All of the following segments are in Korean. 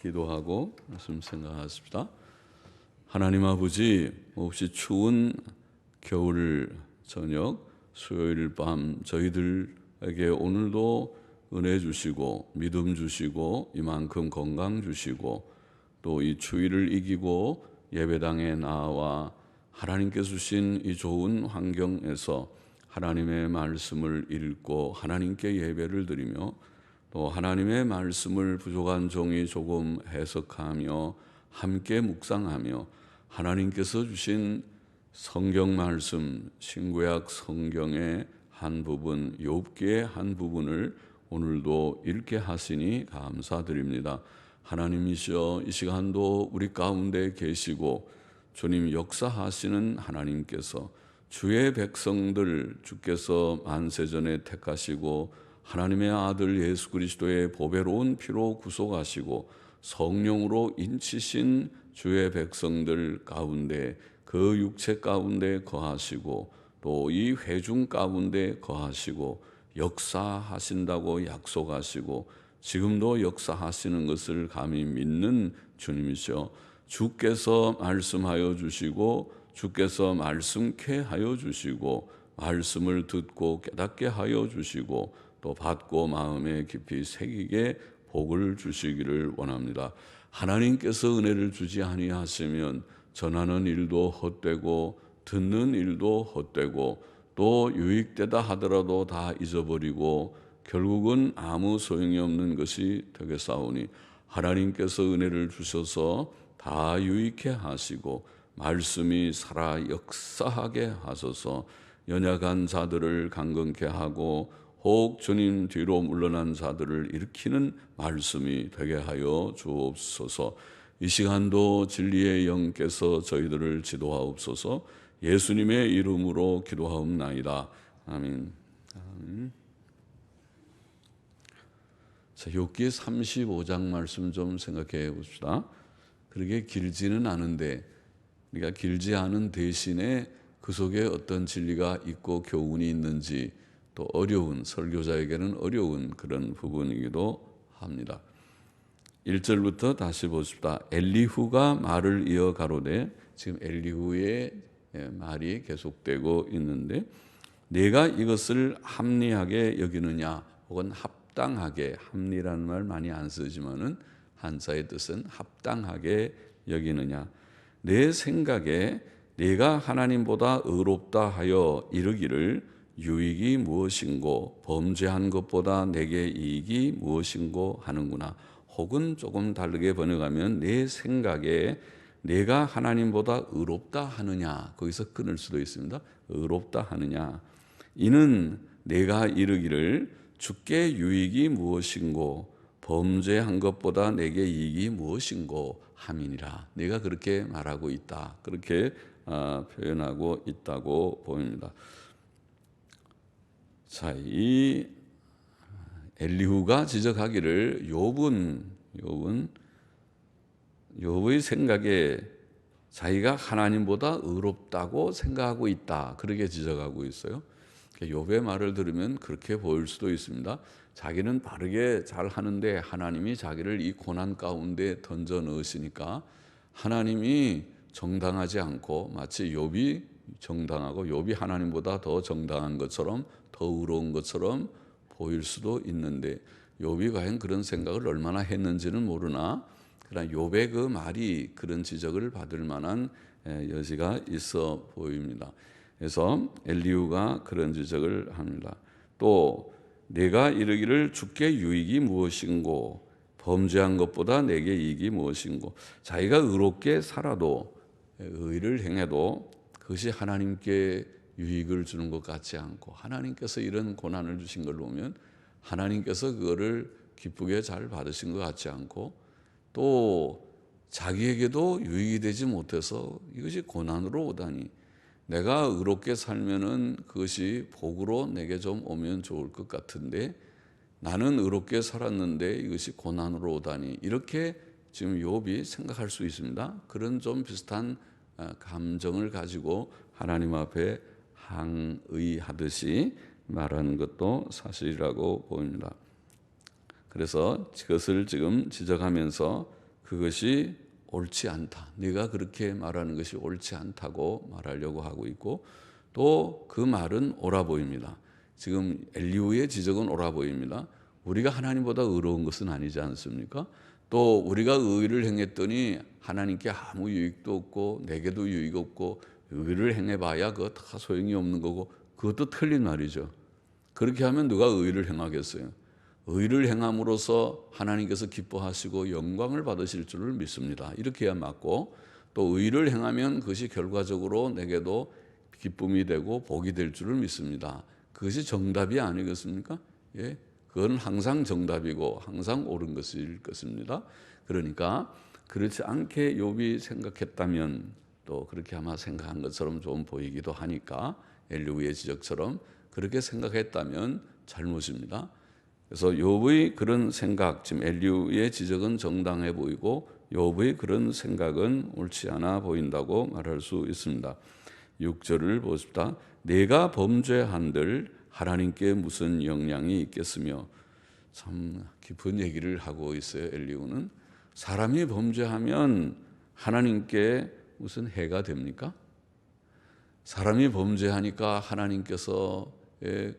기도하고 말씀 생각하십시다. 하나님 아버지, 몹시 추운 겨울 저녁 수요일 밤 저희들에게 오늘도 은혜 주시고 믿음 주시고 이만큼 건강 주시고 또 이 추위를 이기고 예배당에 나와 하나님께서 주신 이 좋은 환경에서 하나님의 말씀을 읽고 하나님께 예배를 드리며 또 하나님의 말씀을 부족한 종이 조금 해석하며 함께 묵상하며 하나님께서 주신 성경 말씀, 신구약 성경의 한 부분, 욥기의 한 부분을 오늘도 읽게 하시니 감사드립니다. 하나님이시여, 이 시간도 우리 가운데 계시고 주님 역사하시는 하나님께서 주의 백성들 주께서 만세전에 택하시고 하나님의 아들 예수 그리스도의 보배로운 피로 구속하시고 성령으로 인치신 주의 백성들 가운데 그 육체 가운데 거하시고 또 이 회중 가운데 거하시고 역사하신다고 약속하시고 지금도 역사하시는 것을 감히 믿는 주님이시여, 주께서 말씀하여 주시고 주께서 말씀케 하여 주시고 말씀을 듣고 깨닫게 하여 주시고 또 받고 마음에 깊이 새기게 복을 주시기를 원합니다. 하나님께서 은혜를 주지 아니하시면 전하는 일도 헛되고 듣는 일도 헛되고 또 유익되다 하더라도 다 잊어버리고 결국은 아무 소용이 없는 것이 되겠사오니 하나님께서 은혜를 주셔서 다 유익해 하시고 말씀이 살아 역사하게 하소서. 연약한 자들을 강건케 하고 혹 주님 뒤로 물러난 자들을 일으키는 말씀이 되게 하여 주옵소서. 이 시간도 진리의 영께서 저희들을 지도하옵소서. 예수님의 이름으로 기도하옵나이다. 아멘. 아멘. 자, 욥기 35장 말씀 좀 생각해 봅시다. 그렇게 길지는 않은데, 우리가 길지 않은 대신에 그 속에 어떤 진리가 있고 교훈이 있는지 또 어려운, 설교자에게는 어려운 그런 부분이기도 합니다. 1절부터 다시 보십시다. 엘리후가 말을 이어 가로되, 지금 엘리후의 말이 계속되고 있는데, 내가 이것을 합리하게 여기느냐 혹은 합당하게, 합리라는 말 많이 안 쓰지만은 한자의 뜻은 합당하게 여기느냐. 내 생각에 내가 하나님보다 의롭다 하여 이르기를 유익이 무엇인고 범죄한 것보다 내게 이익이 무엇인고 하는구나. 혹은 조금 다르게 번역하면 내 생각에 내가 하나님보다 의롭다 하느냐, 거기서 끊을 수도 있습니다. 의롭다 하느냐. 이는 내가 이르기를 주께 유익이 무엇인고 범죄한 것보다 내게 이익이 무엇인고 함이니라. 내가 그렇게 말하고 있다, 그렇게 표현하고 있다고 보입니다. 자, 이 엘리후가 지적하기를 욥의 생각에 자기가 하나님보다 의롭다고 생각하고 있다, 그렇게 지적하고 있어요. 욥의 말을 들으면 그렇게 보일 수도 있습니다. 자기는 바르게 잘 하는데 하나님이 자기를 이 고난 가운데 던져 넣으시니까 하나님이 정당하지 않고 마치 욥이 정당하고 욥이 하나님보다 더 정당한 것처럼 더 의로운 것처럼 보일 수도 있는데, 욥이 과연 그런 생각을 얼마나 했는지는 모르나 그러나 욥의 그 말이 그런 지적을 받을 만한 여지가 있어 보입니다. 그래서 엘리후가 그런 지적을 합니다. 또 내가 이르기를 주께 유익이 무엇인고 범죄한 것보다 내게 이익이 무엇인고, 자기가 의롭게 살아도 의를 행해도 그것이 하나님께 유익을 주는 것 같지 않고 하나님께서 이런 고난을 주신 걸 보면 하나님께서 그거를 기쁘게 잘 받으신 것 같지 않고 또 자기에게도 유익이 되지 못해서 이것이 고난으로 오다니, 내가 의롭게 살면은 그것이 복으로 내게 좀 오면 좋을 것 같은데 나는 의롭게 살았는데 이것이 고난으로 오다니, 이렇게 지금 욥이 생각할 수 있습니다. 그런 좀 비슷한 감정을 가지고 하나님 앞에 항의하듯이 말하는 것도 사실이라고 보입니다. 그래서 그것을 지금 지적하면서 그것이 옳지 않다. 네가 그렇게 말하는 것이 옳지 않다고 말하려고 하고 있고, 또 그 말은 옳아 보입니다. 지금 엘리후의 지적은 옳아 보입니다. 우리가 하나님보다 의로운 것은 아니지 않습니까? 또 우리가 의를 행했더니 하나님께 아무 유익도 없고 내게도 유익 없고, 의를 행해봐야 그거 다 소용이 없는 거고, 그것도 틀린 말이죠. 그렇게 하면 누가 의를 행하겠어요? 의를 행함으로써 하나님께서 기뻐하시고 영광을 받으실 줄을 믿습니다. 이렇게 해야 맞고, 또 의를 행하면 그것이 결과적으로 내게도 기쁨이 되고 복이 될 줄을 믿습니다. 그것이 정답이 아니겠습니까? 예, 그건 항상 정답이고 항상 옳은 것일 것입니다. 그러니까 그렇지 않게 욥이 생각했다면, 또 그렇게 아마 생각한 것처럼 좀 보이기도 하니까, 엘리후의 지적처럼 그렇게 생각했다면 잘못입니다. 그래서 욥의 그런 생각, 지금 엘리후의 지적은 정당해 보이고 욥의 그런 생각은 옳지 않아 보인다고 말할 수 있습니다. 6절을 보십시다. 내가 범죄한들 하나님께 무슨 영향이 있겠으며. 참 깊은 얘기를 하고 있어요. 엘리후는 사람이 범죄하면 하나님께 무슨 해가 됩니까? 사람이 범죄하니까 하나님께서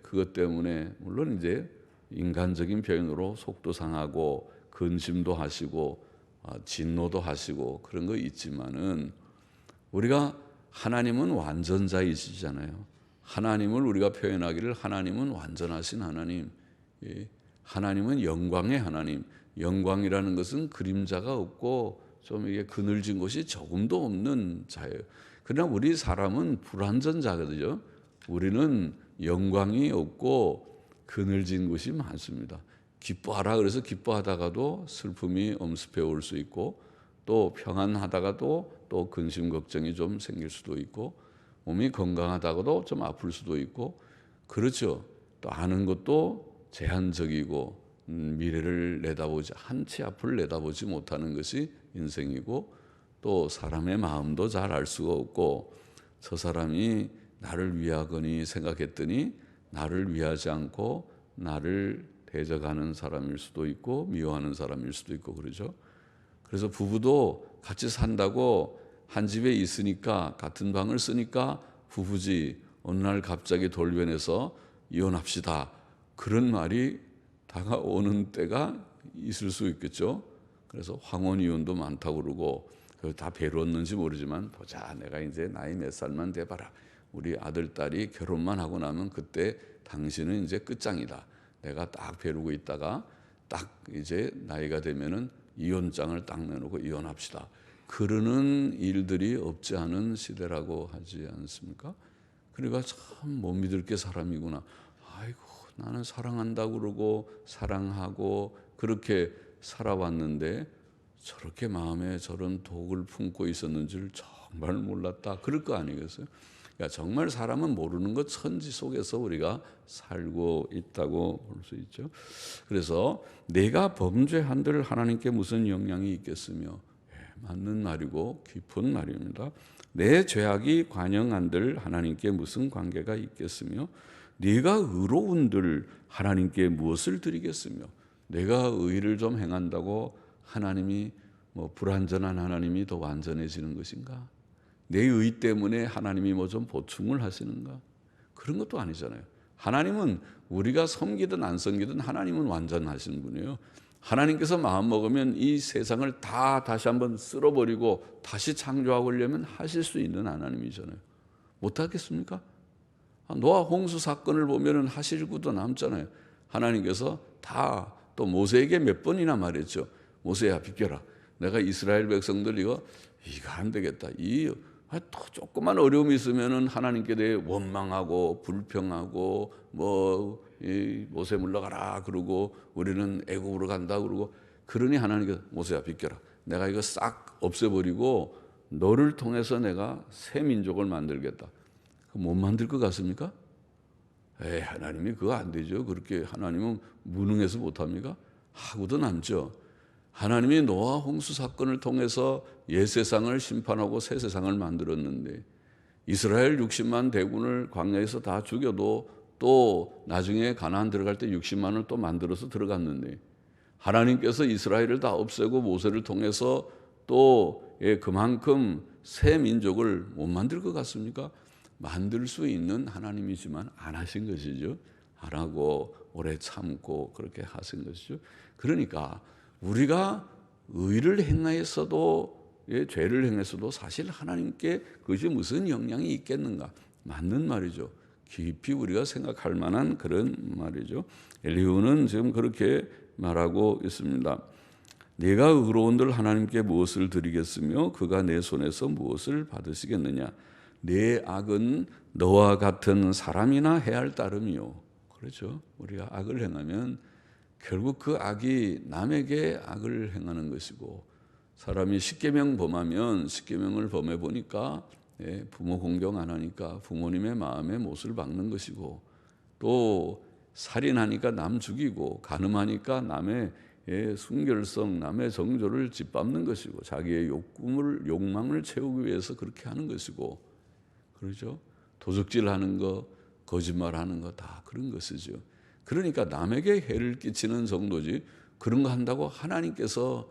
그것 때문에, 물론 이제 인간적인 표현으로 속도 상하고 근심도 하시고 진노도 하시고 그런 거 있지만은, 우리가 하나님은 완전자이시잖아요. 하나님을 우리가 표현하기를 하나님은 완전하신 하나님, 하나님은 영광의 하나님. 영광이라는 것은 그림자가 없고 좀 이게 그늘진 곳이 조금도 없는 자예요. 그러나 우리 사람은 불완전자거든요. 우리는 영광이 없고 그늘진 곳이 많습니다. 기뻐하라 그래서 기뻐하다가도 슬픔이 엄습해 올 수 있고, 또 평안하다가도 또 근심 걱정이 좀 생길 수도 있고, 몸이 건강하다가도 좀 아플 수도 있고, 그렇죠. 또 아는 것도 제한적이고 미래를 내다보지, 한치 앞을 내다보지 못하는 것이 인생이고, 또 사람의 마음도 잘 알 수가 없고, 저 사람이 나를 위하거니 생각했더니 나를 위하지 않고 나를 대적하는 사람일 수도 있고 미워하는 사람일 수도 있고, 그러죠. 그래서 부부도 같이 산다고 한 집에 있으니까, 같은 방을 쓰니까 부부지, 어느 날 갑자기 돌변해서 이혼합시다, 그런 말이 다가오는 때가 있을 수 있겠죠. 그래서 황혼 이혼도 많다고 그러고, 다 배로웠는지 모르지만, 보자, 내가 이제 나이 몇 살만 돼봐라, 우리 아들 딸이 결혼만 하고 나면 그때 당신은 이제 끝장이다, 내가 딱 벼르고 있다가 딱 이제 나이가 되면은 이혼장을 딱 내놓고 이혼합시다, 그러는 일들이 없지 않은 시대라고 하지 않습니까? 그러니까 참 못 믿을 게 사람이구나. 아이고, 나는 사랑한다고 그러고 사랑하고 그렇게 살아왔는데 저렇게 마음에 저런 독을 품고 있었는 줄 정말 몰랐다, 그럴 거 아니겠어요? 그러니까 정말 사람은 모르는 것 천지 속에서 우리가 살고 있다고 볼 수 있죠. 그래서 내가 범죄한들 하나님께 무슨 영향이 있겠으며, 맞는 말이고 깊은 말입니다. 내 죄악이 관영한들 하나님께 무슨 관계가 있겠으며, 네가 의로운들 하나님께 무엇을 드리겠으며. 내가 의를 좀 행한다고 하나님이 불완전한 하나님이 더 완전해지는 것인가? 내 의 때문에 하나님이 좀 보충을 하시는가? 그런 것도 아니잖아요. 하나님은 우리가 섬기든 안 섬기든 하나님은 완전하신 분이에요. 하나님께서 마음먹으면 이 세상을 다 다시 한번 쓸어버리고 다시 창조하려면 하실 수 있는 하나님이잖아요. 못하겠습니까? 노아 홍수 사건을 보면 하실 것도 남잖아요. 하나님께서 다 또 모세에게 몇 번이나 말했죠. 모세야, 비켜라, 내가 이스라엘 백성들 이거 안 되겠다, 또 조그만 어려움이 있으면은 하나님께 대해 원망하고 불평하고 모세 물러가라 그러고 우리는 애국으로 간다 그러고, 그러니 하나님께서 모세야, 비켜라, 내가 이거 싹 없애버리고 너를 통해서 내가 새 민족을 만들겠다. 못 만들 것 같습니까? 하나님이 그거 안 되죠. 그렇게 하나님은 무능해서 못합니까? 하고도 남죠. 하나님이 노아 홍수 사건을 통해서 옛 세상을 심판하고 새 세상을 만들었는데, 이스라엘 60만 대군을 광야에서 다 죽여도 또 나중에 가나안 들어갈 때 60만을 또 만들어서 들어갔는데, 하나님께서 이스라엘을 다 없애고 모세를 통해서 또 그만큼 새 민족을 못 만들 것 같습니까? 만들 수 있는 하나님이지만 안 하신 것이죠. 안 하고 오래 참고 그렇게 하신 것이죠. 그러니까 우리가 의를 행하였어도 죄를 행했어도 사실 하나님께 그것이 무슨 영향이 있겠는가? 맞는 말이죠. 깊이 우리가 생각할 만한 그런 말이죠. 엘리후는 지금 그렇게 말하고 있습니다. 내가 의로운들 하나님께 무엇을 드리겠으며 그가 내 손에서 무엇을 받으시겠느냐? 내 악은 너와 같은 사람이나 해할 따름이요. 그렇죠. 우리가 악을 행하면 결국 그 악이 남에게 악을 행하는 것이고, 사람이 십계명 범하면 십계명을 범해 보니까 부모 공경 안 하니까 부모님의 마음에 못을 박는 것이고, 또 살인하니까 남 죽이고, 간음하니까 남의 순결성, 남의 정조를 짓밟는 것이고, 자기의 욕망을 채우기 위해서 그렇게 하는 것이고, 그렇죠? 도적질하는 거, 거짓말하는 거 다 그런 것이죠. 그러니까 남에게 해를 끼치는 정도지 그런 거 한다고 하나님께서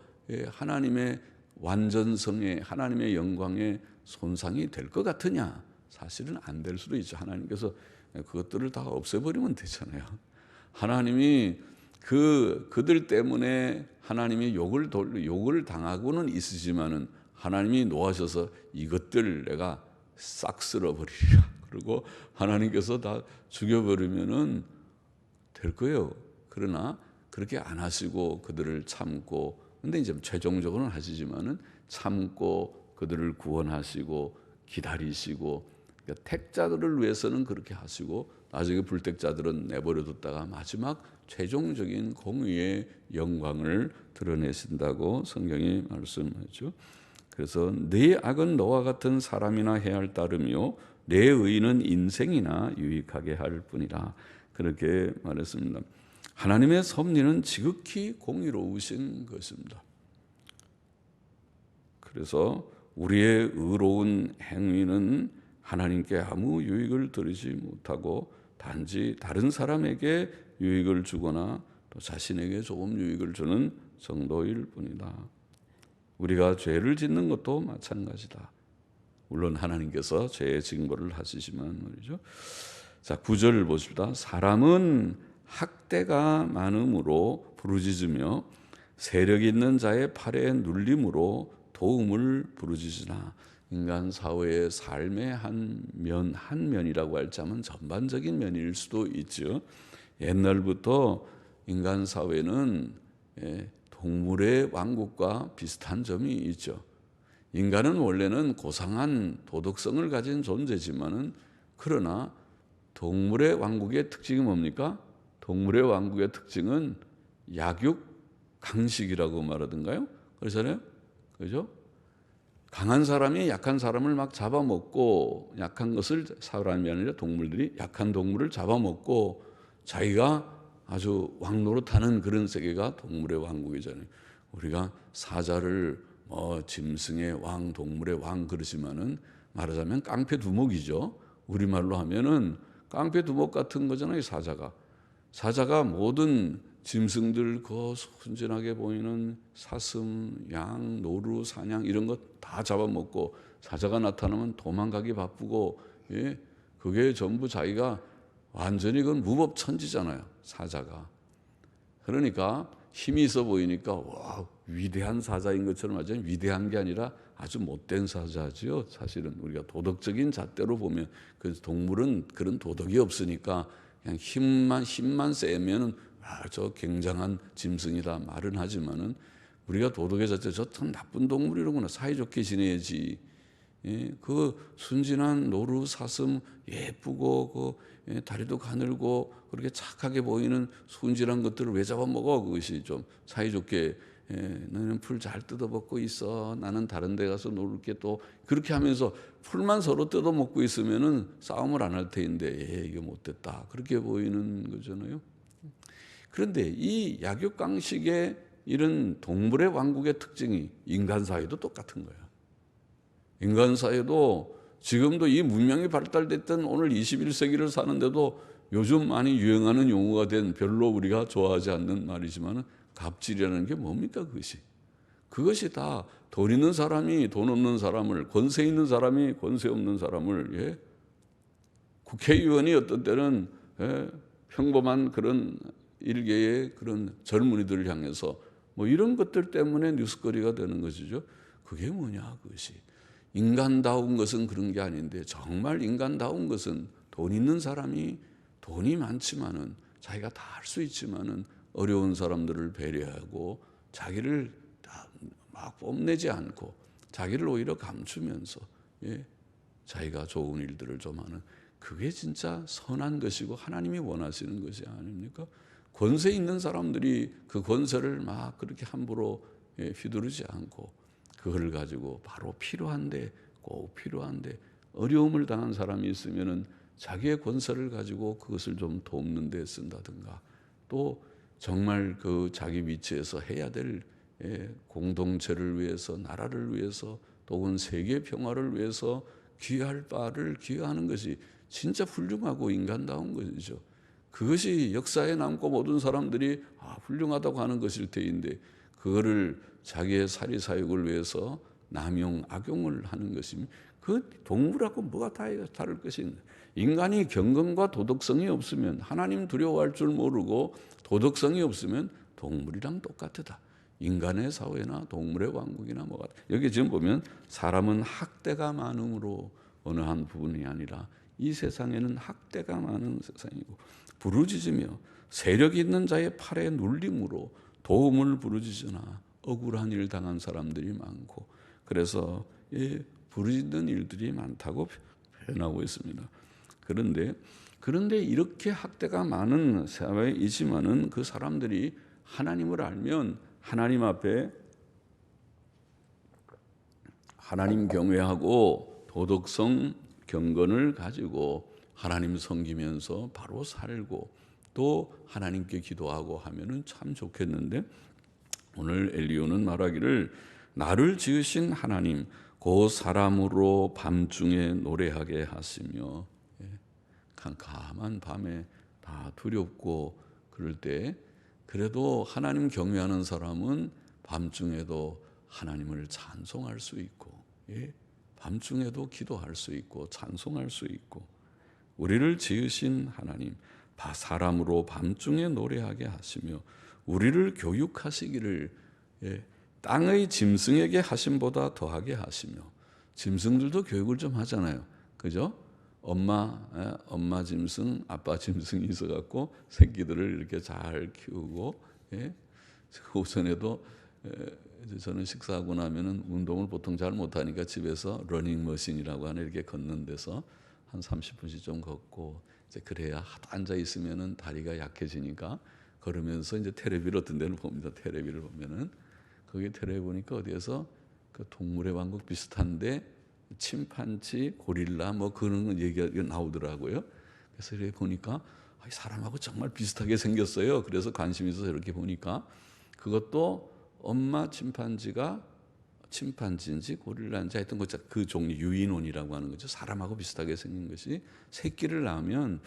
하나님의 완전성에, 하나님의 영광에 손상이 될 것 같으냐? 사실은 안 될 수도 있죠. 하나님께서 그것들을 다 없애버리면 되잖아요. 하나님이 그들 때문에 하나님이 욕을 당하고는 있으시지만은 하나님이 노하셔서 이것들 내가 싹 쓸어버리리라. 그리고 하나님께서 다 죽여버리면은 될 거예요. 그러나 그렇게 안 하시고 그들을 참고, 근데 이제 최종적으로는 하시지만은 참고 그들을 구원하시고 기다리시고, 그러니까 택자들을 위해서는 그렇게 하시고 나중에 불택자들은 내버려뒀다가 마지막 최종적인 공의의 영광을 드러내신다고 성경이 말씀하죠. 그래서 네 악은 너와 같은 사람이나 해할 따름이요 내 의는 인생이나 유익하게 할 뿐이라. 그렇게 말했습니다. 하나님의 섭리는 지극히 공의로우신 것입니다. 그래서 우리의 의로운 행위는 하나님께 아무 유익을 드리지 못하고 단지 다른 사람에게 유익을 주거나 또 자신에게 조금 유익을 주는 정도일 뿐이다. 우리가 죄를 짓는 것도 마찬가지다. 물론 하나님께서 죄의 징벌을 하시지만 말이죠. 자, 9절을 보십시다. 사람은 학대가 많음으로 부르짖으며 세력 있는 자의 팔에 눌림으로 도움을 부르짖으나. 인간 사회의 삶의 한 면이라고 할자면 전반적인 면일 수도 있죠. 옛날부터 인간 사회는 동물의 왕국과 비슷한 점이 있죠. 인간은 원래는 고상한 도덕성을 가진 존재지만은, 그러나 동물의 왕국의 특징이 뭡니까? 동물의 왕국의 특징은 약육 강식이라고 말하던가요? 그렇잖아요. 그죠? 강한 사람이 약한 사람을 막 잡아먹고, 약한 것을 사람이 아니라 동물들이 약한 동물을 잡아먹고 자기가 아주 왕노릇하는 그런 세계가 동물의 왕국이잖아요. 우리가 사자를 짐승의 왕, 동물의 왕 그러지만은 말하자면 깡패 두목이죠. 우리말로 하면은 깡패 두목 같은 거잖아요. 사자가 모든 짐승들, 그 순진하게 보이는 사슴, 양, 노루, 사냥 이런 것 다 잡아먹고, 사자가 나타나면 도망가기 바쁘고, 그게 전부 자기가 완전히 그건 무법천지잖아요. 사자가. 그러니까 힘이 있어 보이니까 와, 위대한 사자인 것처럼 하지만 위대한 게 아니라 아주 못된 사자죠. 사실은 우리가 도덕적인 잣대로 보면 그 동물은 그런 도덕이 없으니까 그냥 힘만 세면은 저 굉장한 짐승이다 말은 하지만은, 우리가 도덕의 자체 저 참 나쁜 동물이로구나, 사이좋게 지내야지. 그 순진한 노루, 사슴 예쁘고 다리도 가늘고 그렇게 착하게 보이는 순진한 것들을 왜 잡아먹어? 그것이 좀 사이좋게, 너는 풀 잘 뜯어먹고 있어, 나는 다른 데 가서 놀게, 또 그렇게 하면서 풀만 서로 뜯어먹고 있으면은 싸움을 안 할 테인데 이게 못됐다 그렇게 보이는 거잖아요. 그런데 이 약육강식의 이런 동물의 왕국의 특징이 인간 사회도 똑같은 거예요. 인간 사회도 지금도 이 문명이 발달됐던 오늘 21세기를 사는데도 요즘 많이 유행하는 용어가 된, 별로 우리가 좋아하지 않는 말이지만 갑질이라는 게 뭡니까 그것이? 그것이 다 돈 있는 사람이 돈 없는 사람을, 권세 있는 사람이 권세 없는 사람을, 국회의원이 어떤 때는 평범한 그런 일개의 그런 젊은이들을 향해서 뭐 이런 것들 때문에 뉴스거리가 되는 것이죠. 그게 뭐냐 그것이. 인간다운 것은 그런 게 아닌데 정말 인간다운 것은 돈 있는 사람이 돈이 많지만은 자기가 다 할 수 있지만은 어려운 사람들을 배려하고 자기를 막 뽐내지 않고 자기를 오히려 감추면서 자기가 좋은 일들을 좀 하는, 그게 진짜 선한 것이고 하나님이 원하시는 것이 아닙니까? 권세 있는 사람들이 그 권세를 막 그렇게 함부로 휘두르지 않고 그걸 가지고 바로 필요한데, 꼭 필요한데 어려움을 당한 사람이 있으면은 자기의 권세를 가지고 그것을 좀 돕는 데 쓴다든가, 또 정말 그 자기 위치에서 해야 될 공동체를 위해서, 나라를 위해서, 또는 세계 평화를 위해서 기여할 바를 기여하는 것이 진짜 훌륭하고 인간다운 것이죠. 그것이 역사에 남고 모든 사람들이 훌륭하다고 하는 것일 테인데, 그거를 자기의 사리사욕을 위해서 남용, 악용을 하는 것입니다. 그 동물하고 뭐가 다를 것인가? 인간이 경건과 도덕성이 없으면, 하나님 두려워할 줄 모르고 도덕성이 없으면 동물이랑 똑같다. 인간의 사회나 동물의 왕국이나 뭐가, 여기 지금 보면 사람은 학대가 많음으로 어느 한 부분이 아니라 이 세상에는 학대가 많은 세상이고, 부르짖으며 세력 있는 자의 팔에 눌림으로 도움을 부르짖으나 억울한 일 당한 사람들이 많고, 그래서 부르짖는 일들이 많다고 표현하고 있습니다. 그런데 이렇게 학대가 많은 사회이지만은 그 사람들이 하나님을 알면 하나님 앞에 하나님 경외하고 도덕성 경건을 가지고 하나님 섬기면서 바로 살고 또 하나님께 기도하고 하면은 참 좋겠는데, 오늘 엘리야는 말하기를 나를 지으신 하나님 그 사람으로 밤중에 노래하게 하시며, 캄캄한 밤에 다 두렵고 그럴 때 그래도 하나님 경외하는 사람은 밤중에도 하나님을 찬송할 수 있고, 밤중에도 기도할 수 있고 찬송할 수 있고, 우리를 지으신 하나님 사람으로 밤중에 노래하게 하시며 우리를 교육하시기를 땅의 짐승에게 하심보다 더하게 하시며. 짐승들도 교육을 좀 하잖아요, 그죠? 엄마 짐승, 아빠 짐승이 있어갖고 새끼들을 이렇게 잘 키우고, 그 전에도 저는 식사하고 나면은 운동을 보통 잘 못하니까 집에서 러닝머신이라고 하는 이렇게 걷는 데서 한 30분씩 좀 걷고, 이제 그래야 하도 앉아 있으면은 다리가 약해지니까 걸으면서 이제 텔레비를 어떤 데는 봅니다. 텔레비를 보면은 거기 텔레비 보니까 어디에서 그 동물의 왕국 비슷한데 침판지, 고릴라 뭐 그런 얘기가 나오더라고요. 그래서 이렇게 보니까 사람하고 정말 비슷하게 생겼어요. 그래서 관심 있어서 이렇게 보니까 그것도 엄마 침판지가 침판지인지 고릴라인지 하여튼 그 종류 유인원이라고 하는 거죠. 사람하고 비슷하게 생긴 것이 새끼를 낳으면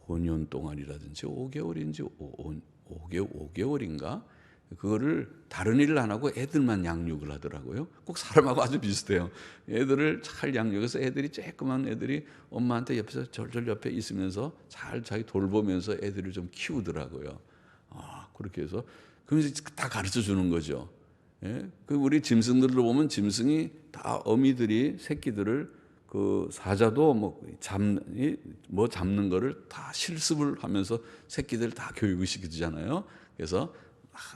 5년 동안이라든지 5개월인지 5개월인가 그거를 다른 일을 안 하고 애들만 양육을 하더라고요. 꼭 사람하고 아주 비슷해요. 애들을 잘 양육해서 애들이 쬐끄만 애들이 엄마한테 옆에서 절절 옆에 있으면서 잘 자기 돌보면서 애들을 좀 키우더라고요. 그렇게 해서 그러면서 다 가르쳐 주는 거죠. 그 우리 짐승들을 보면 짐승이 다 어미들이 새끼들을 그 사자도 뭐 잡는 거를 다 실습을 하면서 새끼들 다 교육을 시키잖아요. 그래서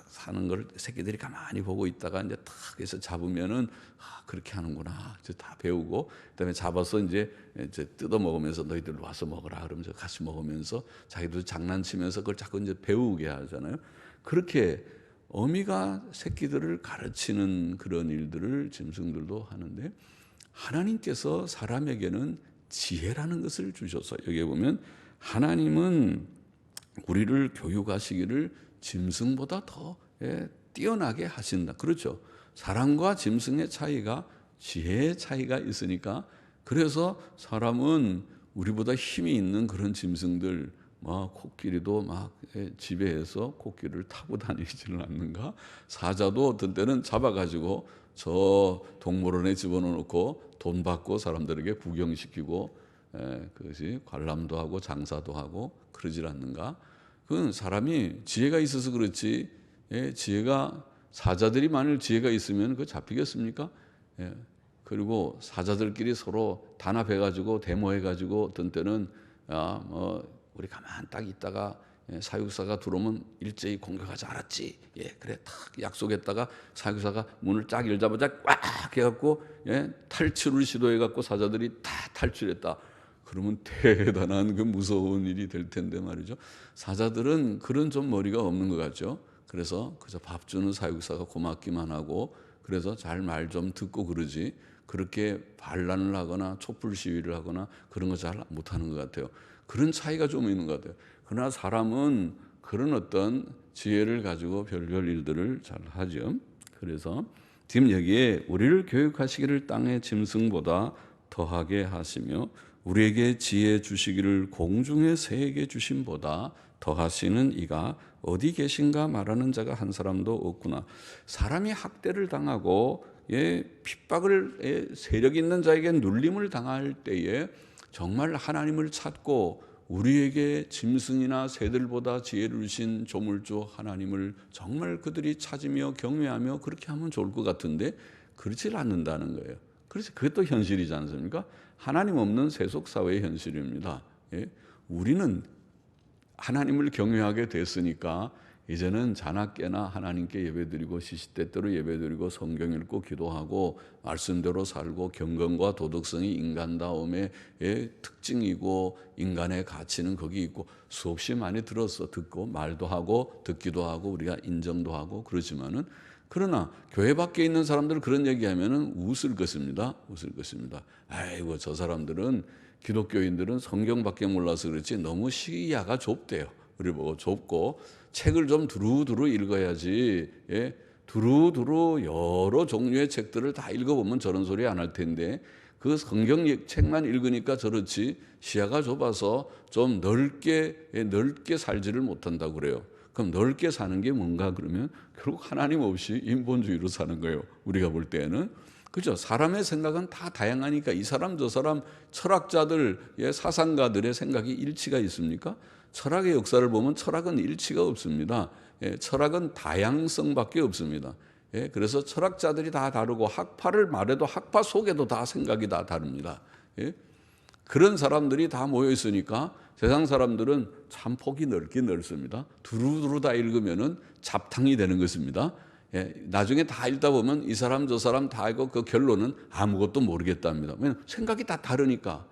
사는 걸 새끼들이 가만히 보고 있다가 이제 탁 해서 잡으면은 그렇게 하는구나. 이제 다 배우고, 그다음에 잡아서 이제 뜯어 먹으면서 너희들 와서 먹어라. 그러면서 같이 먹으면서 자기도 장난치면서 그걸 자꾸 이제 배우게 하잖아요. 그렇게 어미가 새끼들을 가르치는 그런 일들을 짐승들도 하는데, 하나님께서 사람에게는 지혜라는 것을 주셔서 여기 보면 하나님은 우리를 교육하시기를 짐승보다 더 뛰어나게 하신다. 그렇죠. 사람과 짐승의 차이가 지혜의 차이가 있으니까, 그래서 사람은 우리보다 힘이 있는 그런 짐승들, 코끼리도 지배해서 코끼리를 타고 다니지는 않는가? 사자도 어떤 때는 잡아가지고 저 동물원에 집어넣고 돈 받고 사람들에게 구경시키고 그것이 관람도 하고 장사도 하고 그러질 않는가? 그건 사람이 지혜가 있어서 그렇지. 지혜가 사자들이 만일 지혜가 있으면 그거 잡히겠습니까? 그리고 사자들끼리 서로 단합해가지고 데모해가지고 어떤 때는 우리 가만 딱 있다가 사육사가 들어오면 일제히 공격하지 않았지. 그래 탁 약속했다가 사육사가 문을 쫙 열자마자 꽉 해갖고 탈출을 시도해갖고 사자들이 다 탈출했다. 그러면 대단한 그 무서운 일이 될 텐데 말이죠. 사자들은 그런 좀 머리가 없는 것 같죠. 그래서 그저 밥 주는 사육사가 고맙기만 하고 그래서 잘 말 좀 듣고 그러지. 그렇게 반란을 하거나 촛불 시위를 하거나 그런 거 잘 못하는 것 같아요. 그런 차이가 좀 있는 것 같아요. 그러나 사람은 그런 어떤 지혜를 가지고 별별 일들을 잘 하죠. 그래서 지금 여기에 우리를 교육하시기를 땅의 짐승보다 더하게 하시며 우리에게 지혜 주시기를 공중의 새에게 주심보다 더하시는 이가 어디 계신가 말하는 자가 한 사람도 없구나. 사람이 학대를 당하고 핍박을 세력 있는 자에게 눌림을 당할 때에 정말 하나님을 찾고 우리에게 짐승이나 새들보다 지혜를 주신 조물주 하나님을 정말 그들이 찾으며 경외하며 그렇게 하면 좋을 것 같은데 그렇지 않는다는 거예요. 그래서 그것도 현실이지 않습니까? 하나님 없는 세속사회의 현실입니다. 우리는 하나님을 경외하게 됐으니까 이제는 자나깨나 하나님께 예배드리고 시시때때로 예배드리고 성경 읽고 기도하고 말씀대로 살고 경건과 도덕성이 인간다움의 특징이고 인간의 가치는 거기 있고 수없이 많이 들었어. 듣고 말도 하고 듣기도 하고 우리가 인정도 하고 그러지만은 그러나 교회 밖에 있는 사람들은 그런 얘기하면은 웃을 것입니다. 웃을 것입니다. 아이고 저 사람들은 기독교인들은 성경밖에 몰라서 그렇지 너무 시야가 좁대요. 우리 보고 좁고 책을 좀 두루두루 읽어야지. 두루두루 여러 종류의 책들을 다 읽어보면 저런 소리 안 할 텐데 그 성경 책만 읽으니까 저렇지 시야가 좁아서 좀 넓게 살지를 못한다고 그래요. 그럼 넓게 사는 게 뭔가 그러면 결국 하나님 없이 인본주의로 사는 거예요. 우리가 볼 때는. 그죠? 사람의 생각은 다 다양하니까 이 사람 저 사람 철학자들, 사상가들의 생각이 일치가 있습니까? 철학의 역사를 보면 철학은 일치가 없습니다. 철학은 다양성밖에 없습니다. 그래서 철학자들이 다 다르고 학파를 말해도 학파 속에도 다 생각이 다 다릅니다. 그런 사람들이 다 모여 있으니까 세상 사람들은 참 폭이 넓긴 넓습니다. 두루두루 다 읽으면은 잡탕이 되는 것입니다. 나중에 다 읽다 보면 이 사람 저 사람 다 알고 그 결론은 아무것도 모르겠답니다. 왜냐하면 생각이 다 다르니까.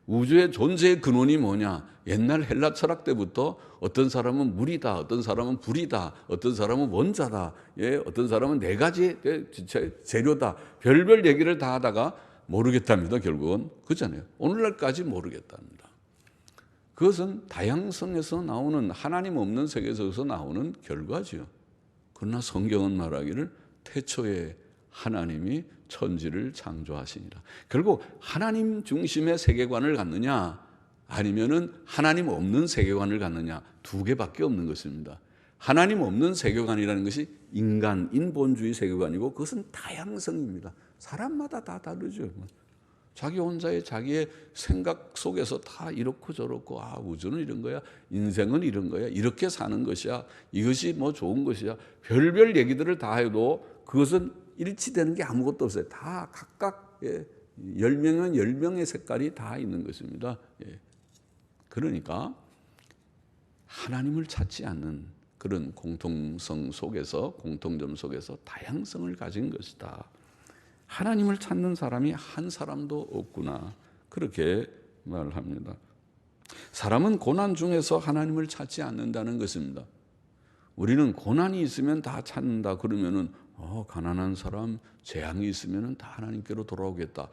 우주의 존재의 근원이 뭐냐? 옛날 헬라 철학 때부터 어떤 사람은 물이다, 어떤 사람은 불이다, 어떤 사람은 원자다, 어떤 사람은 네 가지 재료다. 별별 얘기를 다 하다가 모르겠답니다. 결국은 그렇잖아요. 오늘날까지 모르겠답니다. 그것은 다양성에서 나오는 하나님 없는 세계에서 나오는 결과지요. 그러나 성경은 말하기를 태초에 하나님이 천지를 창조하시니라. 결국 하나님 중심의 세계관을 갖느냐 아니면은 하나님 없는 세계관을 갖느냐 두 개밖에 없는 것입니다. 하나님 없는 세계관이라는 것이 인본주의 세계관이고 그것은 다양성입니다. 사람마다 다 다르죠. 자기 혼자의 자기의 생각 속에서 다 이렇고 저렇고 우주는 이런 거야 인생은 이런 거야 이렇게 사는 것이야 이것이 뭐 좋은 것이야 별별 얘기들을 다 해도 그것은 일치되는 게 아무것도 없어요. 다 각각 10명은 10명의 색깔이 다 있는 것입니다. 그러니까 하나님을 찾지 않는 그런 공통성 속에서 공통점 속에서 다양성을 가진 것이다. 하나님을 찾는 사람이 한 사람도 없구나. 그렇게 말을 합니다. 사람은 고난 중에서 하나님을 찾지 않는다는 것입니다. 우리는 고난이 있으면 다 찾는다. 그러면은 가난한 사람 재앙이 있으면 다 하나님께로 돌아오겠다.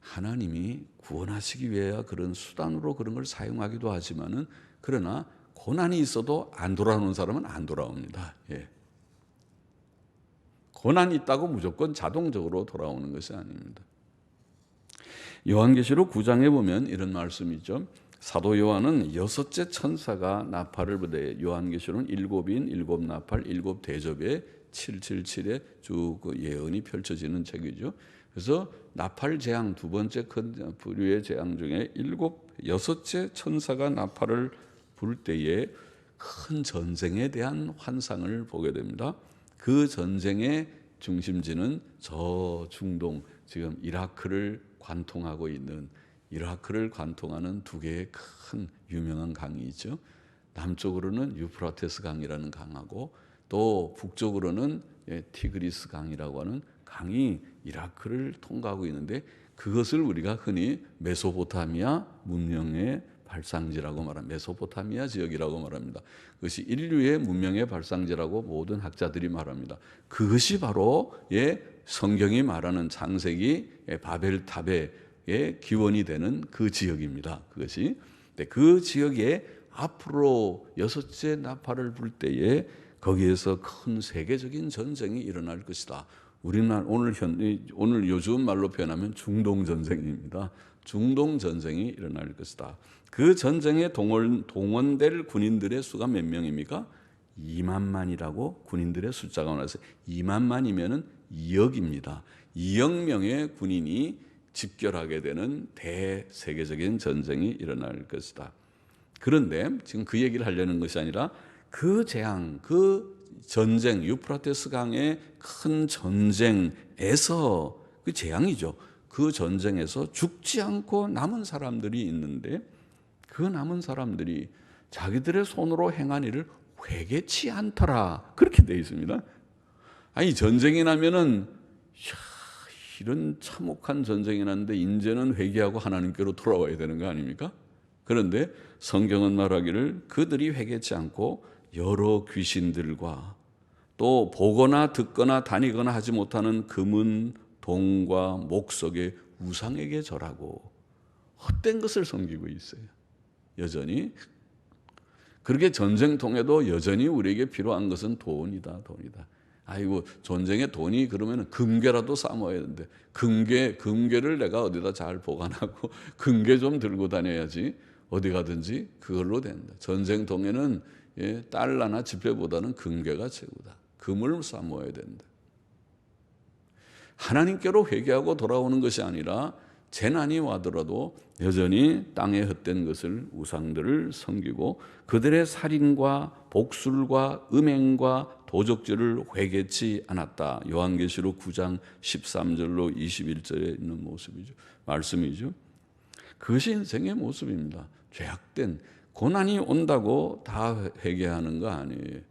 하나님이 구원하시기 위해 그런 수단으로 그런 걸 사용하기도 하지만은 그러나 고난이 있어도 안 돌아오는 사람은 안 돌아옵니다. 고난이 있다고 무조건 자동적으로 돌아오는 것이 아닙니다. 요한계시록 9장에 보면 이런 말씀이 있죠. 사도 요한은 여섯째 천사가 나팔을 부되 요한계시록은 일곱인, 일곱 나팔, 일곱 대접에 777에 쭉 그 예언이 펼쳐지는 책이죠. 그래서 나팔 재앙 두 번째 큰 부류의 재앙 중에 여섯째 천사가 나팔을 불 때에 큰 전쟁에 대한 환상을 보게 됩니다. 그 전쟁의 중심지는 저 중동, 지금 이라크를 관통하고 있는, 이라크를 관통하는 두 개의 큰 유명한 강이 있죠. 남쪽으로는 유프라테스 강이라는 강하고 또 북쪽으로는 티그리스 강이라고 하는 강이 이라크를 통과하고 있는데, 그것을 우리가 흔히 메소포타미아 문명의 발상지라고 말합니다. 메소포타미아 지역이라고 말합니다. 그것이 인류의 문명의 발상지라고 모든 학자들이 말합니다. 그것이 바로 성경이 말하는 창세기 바벨탑의 기원이 되는 그 지역입니다. 그것이. 그 지역에 앞으로 여섯째 나팔을 불 때에 거기에서 큰 세계적인 전쟁이 일어날 것이다. 우리나라 오늘 요즘 말로 표현하면 중동 전쟁입니다. 중동 전쟁이 일어날 것이다. 그 전쟁에 동원될 군인들의 수가 몇 명입니까? 2만만이라고 군인들의 숫자가 나와서 2만만이면은 2억입니다. 2억 명의 군인이 집결하게 되는 대세계적인 전쟁이 일어날 것이다. 그런데 지금 그 얘기를 하려는 것이 아니라 그 재앙, 그 전쟁, 유프라테스 강의 큰 전쟁에서, 그 재앙이죠. 그 전쟁에서 죽지 않고 남은 사람들이 있는데, 그 남은 사람들이 자기들의 손으로 행한 일을 회개치 않더라. 그렇게 되어 있습니다. 아니, 전쟁이 나면은 이런 참혹한 전쟁이 났는데 이제는 회개하고 하나님께로 돌아와야 되는 거 아닙니까? 그런데 성경은 말하기를 그들이 회개치 않고 여러 귀신들과 또 보거나 듣거나 다니거나 하지 못하는 금은 동과 목석의 우상에게 절하고 헛된 것을 섬기고 있어요. 여전히. 그렇게 전쟁통에도 여전히 우리에게 필요한 것은 돈이다. 아이고, 전쟁에 돈이 그러면 금괴라도 쌓아야 되는데, 금괴를 내가 어디다 잘 보관하고 금괴 좀 들고 다녀야지 어디 가든지 그걸로 된다. 전쟁통에는 달러나 지폐보다는 금괴가 최고다. 금을 쌓아야 된다. 하나님께로 회개하고 돌아오는 것이 아니라 재난이 와더라도 여전히 땅에 헛된 것을, 우상들을 섬기고 그들의 살인과 복술과 음행과 도적질을 회개치 않았다. 요한계시록 9장 13절로 21절에 있는 모습이죠. 말씀이죠. 그것이 인생의 모습입니다. 죄악된, 고난이 온다고 다 회개하는 거 아니에요.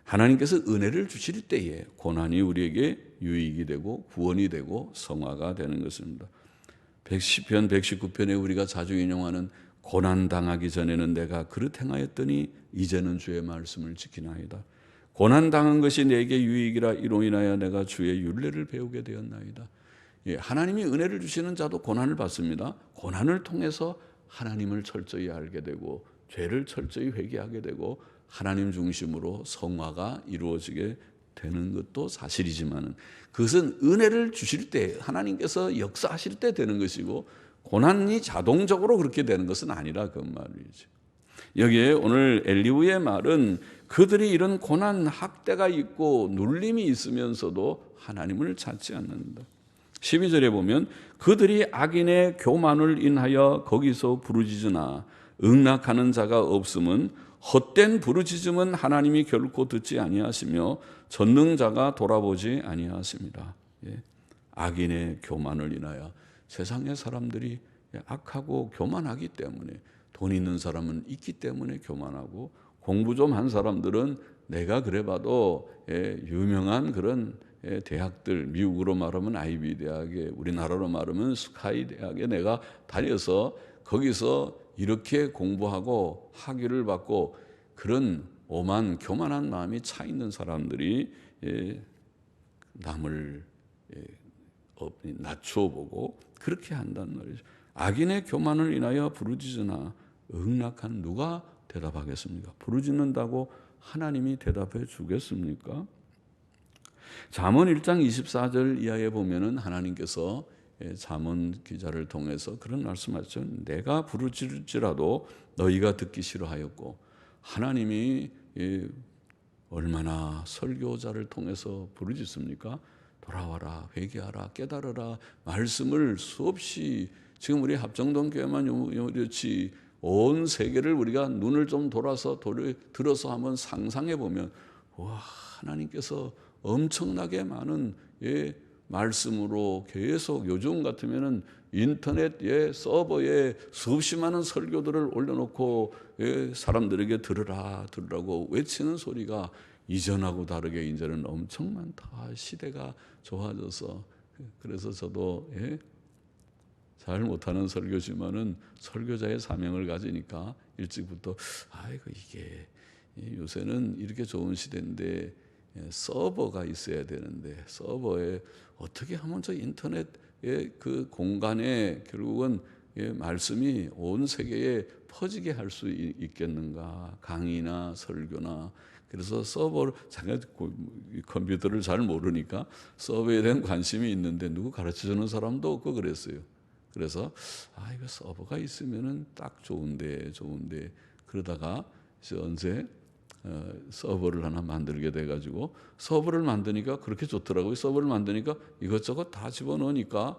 하나님께서 은혜를 주실 때에 고난이 우리에게 유익이 되고 구원이 되고 성화가 되는 것입니다. 시편 119편에 우리가 자주 인용하는 고난당하기 전에는 내가 그릇 행하였더니 이제는 주의 말씀을 지키나이다. 고난당한 것이 내게 유익이라 이로 인하여 내가 주의 율례를 배우게 되었나이다. 하나님이 은혜를 주시는 자도 고난을 받습니다. 고난을 통해서 하나님을 철저히 알게 되고 죄를 철저히 회개하게 되고 하나님 중심으로 성화가 이루어지게 되는 것도 사실이지만, 그것은 은혜를 주실 때, 하나님께서 역사하실 때 되는 것이고 고난이 자동적으로 그렇게 되는 것은 아니라 그 말이죠. 여기에 오늘 엘리후의 말은 그들이 이런 고난, 학대가 있고 눌림이 있으면서도 하나님을 찾지 않는다. 12절에 보면 그들이 악인의 교만을 인하여 거기서 부르짖으나 응낙하는 자가 없음은 헛된 부르짖음은 하나님이 결코 듣지 아니하시며 전능자가 돌아보지 아니하십니다. 악인의 교만을 인하여, 세상의 사람들이 악하고 교만하기 때문에, 돈 있는 사람은 있기 때문에 교만하고, 공부 좀 한 사람들은 내가 그래봐도 유명한 그런 대학들, 미국으로 말하면 아이비 대학에, 우리나라로 말하면 스카이 대학에 내가 다녀서 거기서 이렇게 공부하고 학위를 받고, 그런 오만 교만한 마음이 차 있는 사람들이 남을 낮추어 보고 그렇게 한단 말이죠. 악인의 교만을 인하여 부르짖으나 응낙한 누가 대답하겠습니까? 부르짖는다고 하나님이 대답해 주겠습니까? 잠언 1장 24절 이하에 보면은 하나님께서 잠언 기자를 통해서 그런 말씀하셨죠. 내가 부르짖을지라도 너희가 듣기 싫어하였고, 하나님이 얼마나 설교자를 통해서 부르짖습니까? 돌아와라, 회개하라, 깨달으라 말씀을 수없이, 지금 우리 합정동 교회만 그렇지 온 세계를 우리가 눈을 좀 들어서 한번 상상해 보면, 와, 하나님께서 엄청나게 많은 말씀으로 계속, 요즘 같으면은 인터넷 서버에 수없이 많은 설교들을 올려놓고 사람들에게 들으라고 외치는 소리가 이전하고 다르게 이제는 엄청 많다. 시대가 좋아져서. 그래서 저도 잘 못하는 설교지만은 설교자의 사명을 가지니까 일찍부터 이게 요새는 이렇게 좋은 시대인데 서버가 있어야 되는데, 서버에 어떻게 하면 저 인터넷의 그 공간에 결국은 말씀이 온 세계에 퍼지게 할 수 있겠는가, 강의나 설교나. 그래서 서버를, 제가 컴퓨터를 잘 모르니까 서버에 대한 관심이 있는데 누구 가르쳐주는 사람도 없고 그랬어요. 그래서 이거 서버가 있으면은 딱 좋은데 그러다가 이제 언제 서버를 하나 만들게 돼가지고, 서버를 만드니까 그렇게 좋더라고요. 서버를 만드니까 이것저것 다 집어넣으니까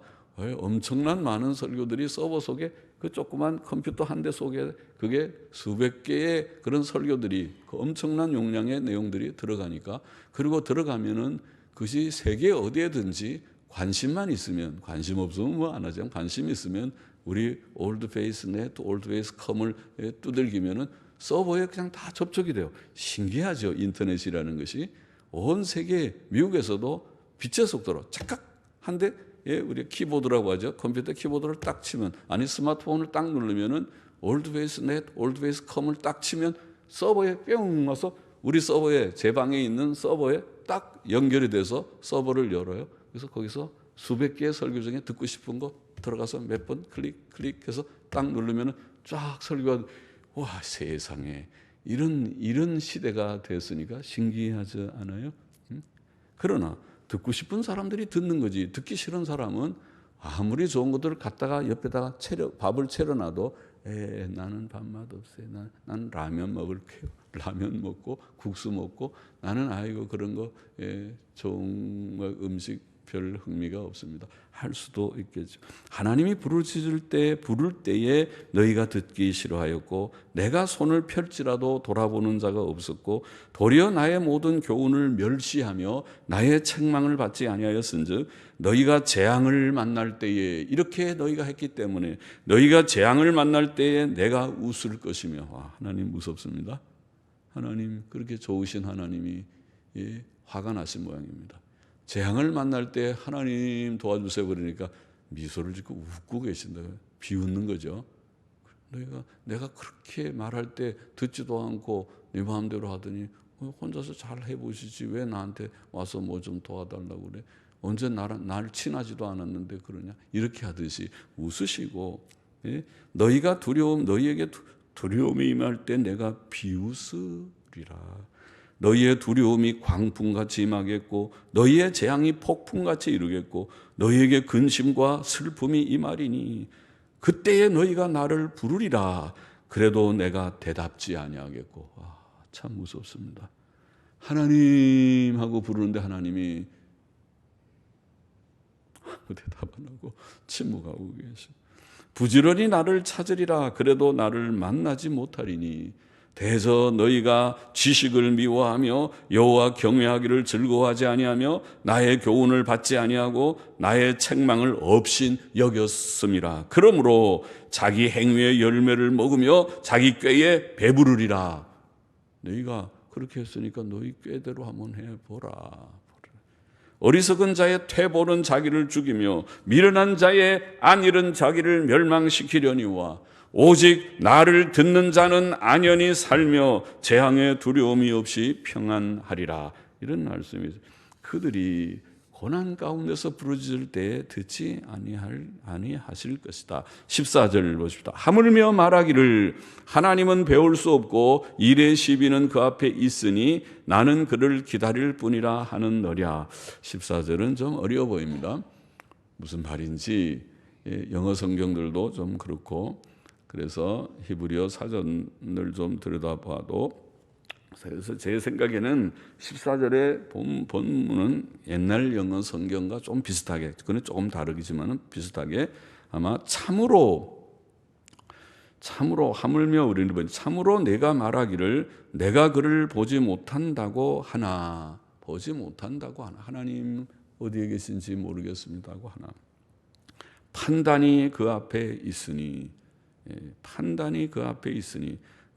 엄청난 많은 설교들이 서버 속에, 그 조그만 컴퓨터 한 대 속에 그게 수백 개의 그런 설교들이, 그 엄청난 용량의 내용들이 들어가니까, 그리고 들어가면은 그것이 세계 어디에든지 관심만 있으면, 관심 없으면 뭐 안 하지만 관심 있으면 우리 올드페이스넷, 올드페이스컴을 두들기면은 서버에 그냥 다 접촉이 돼요. 신기하죠. 인터넷이라는 것이 온 세계, 미국에서도 빛의 속도로 착각 한데, 우리 키보드라고 하죠. 컴퓨터 키보드를 딱 치면, 아니 스마트폰을 딱 누르면은 올드베이스넷, 올드베이스컴을 딱 치면 서버에 뿅 와서 우리 서버에, 제 방에 있는 서버에 딱 연결이 돼서 서버를 열어요. 그래서 거기서 수백 개의 설교 중에 듣고 싶은 거 들어가서 몇 번 클릭해서 딱 누르면은 쫙 설교가, 와, 세상에 이런 시대가 됐으니까 신기하지 않아요? 그러나 듣고 싶은 사람들이 듣는 거지, 듣기 싫은 사람은 아무리 좋은 것들을 갖다가 옆에다가 밥을 차려놔도 나는 밥맛 없어요. 나는 라면 먹을게요. 라면 먹고 국수 먹고, 나는 그런 거 좋은 음식 별 흥미가 없습니다. 할 수도 있겠죠. 하나님이 부를 때에 너희가 듣기 싫어하였고, 내가 손을 펼지라도 돌아보는 자가 없었고, 도리어 나의 모든 교훈을 멸시하며 나의 책망을 받지 아니하였은즉, 너희가 재앙을 만날 때에, 이렇게 너희가 했기 때문에 너희가 재앙을 만날 때에 내가 웃을 것이며. 와, 하나님 무섭습니다. 하나님, 그렇게 좋으신 하나님이 화가 나신 모양입니다. 재앙을 만날 때 하나님 도와주세요 그러니까 미소를 짓고 웃고 계신다. 비웃는 거죠. 내가 그렇게 말할 때 듣지도 않고 네 마음대로 하더니 혼자서 잘 해보시지 왜 나한테 와서 뭐 좀 도와달라고 그래. 언제 날 친하지도 않았는데 그러냐. 이렇게 하듯이 웃으시고, 너희에게 두려움이 임할 때 내가 비웃으리라. 너희의 두려움이 광풍같이 임하겠고, 너희의 재앙이 폭풍같이 이루겠고, 너희에게 근심과 슬픔이 임하리니 그때에 너희가 나를 부르리라. 그래도 내가 대답지 아니하겠고. 참 무섭습니다. 하나님 하고 부르는데 하나님이 대답 안 하고 침묵하고 계셔. 부지런히 나를 찾으리라. 그래도 나를 만나지 못하리니 대저 너희가 지식을 미워하며 여호와 경외하기를 즐거워하지 아니하며 나의 교훈을 받지 아니하고 나의 책망을 업신 여겼음이라. 그러므로 자기 행위의 열매를 먹으며 자기 꾀에 배부르리라. 너희가 그렇게 했으니까 너희 꾀대로 한번 해보라. 어리석은 자의 퇴보는 자기를 죽이며 미련한 자의 안일은 자기를 멸망시키려니와 오직 나를 듣는 자는 안연히 살며 재앙의 두려움이 없이 평안하리라. 이런 말씀이죠. 그들이 고난 가운데서 부르짖을 때에 듣지 아니하실 것이다. 14절 보십시다. 하물며 말하기를 하나님은 배울 수 없고 일의 시비는 그 앞에 있으니 나는 그를 기다릴 뿐이라 하는 너랴. 14절은 좀 어려워 보입니다. 무슨 말인지 영어 성경들도 좀 그렇고 그래서 히브리어 사전을 좀 들여다봐도 그래서 제 생각에는 14절의 본문은 옛날 영어 성경과 좀 비슷하게 그건 조금 다르지만 비슷하게 아마 참으로 하물며 우리는 참으로 내가 말하기를 내가 그를 보지 못한다고 하나 하나님 어디에 계신지 모르겠습니다 하고 하나 판단이 그 앞에 있으니